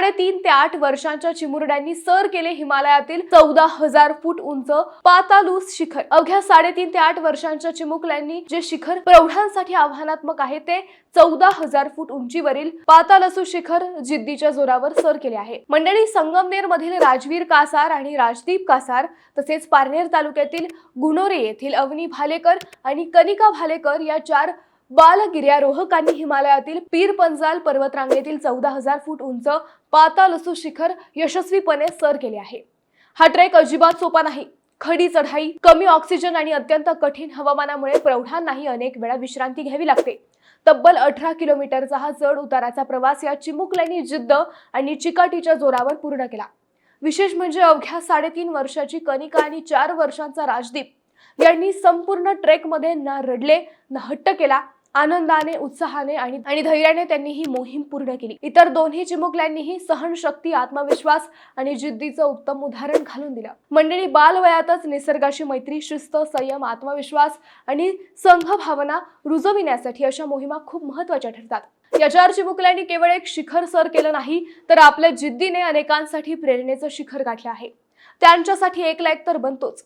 3.5 ते 8 वर्षांच्या चिमुरड्यांनी सर केले हिमालयातील 14,000 फूट उंच पातालुस शिखर। अवघ्या 3.5 ते 8 वर्षांच्या चिमुकल्यांनी जे शिखर प्रौढांसाठी आव्हानात्मक आहे ते 14,000 फूट उंचीवरील पातालसू शिखर जिद्दीच्या जोरावर सर केले आहे। मंडळी, संगमनेर मधील राजवीर कासार आणि राजदीप कासार तसेच पारनेर तालुक्यातील गुणोरे येथील अवनी भालेकर आणि कनिका भालेकर या 4 बालगिर्यारोहकांनी हिमालयातील पीर पंजाल पर्वतरांगेतील 14,000 फूट उंच पातालसू शिखर यशस्वीपणे सर केले आहे। हा ट्रेक अजिबात सोपा नाही। खडी चढाई, कमी ऑक्सिजन आणि अत्यंत कठीण हवामानामुळे प्रौढांनाही अनेक वेळा विश्रांती घ्यावी लागते। तब्बल 18 किलोमीटरचा हा चढ उताराचा प्रवास या चिमुकल्यांनी जिद्द आणि चिकाटीच्या जोरावर पूर्ण केला। विशेष म्हणजे अवघ्या 3.5 वर्षाची कनिका आणि 4 वर्षांचा राजदीप यांनी संपूर्ण ट्रेकमध्ये ना रडले ना हट्ट केला। आनंदाने, उत्साहाने आणि धैर्याने त्यांनी ही मोहीम पूर्ण केली। इतर दोन्ही चिमुकल्यांनीही सहनशक्ती, आत्मविश्वास आणि जिद्दीचं उत्तम उदाहरण घालून दिलं। मंडळी, बालवयातच निसर्गाशी मैत्री, शिस्त, संयम, आत्मविश्वास आणि संघभावना रुजविण्यासाठी अशा मोहिमा खूप महत्त्वाच्या ठरतात। या 4 चिमुकल्यांनी केवळ एक शिखर सर केलं नाही, तर आपल्या जिद्दीने अनेकांसाठी प्रेरणेचं शिखर गाठलं आहे। त्यांच्यासाठी एक लाईक तर बनतोच।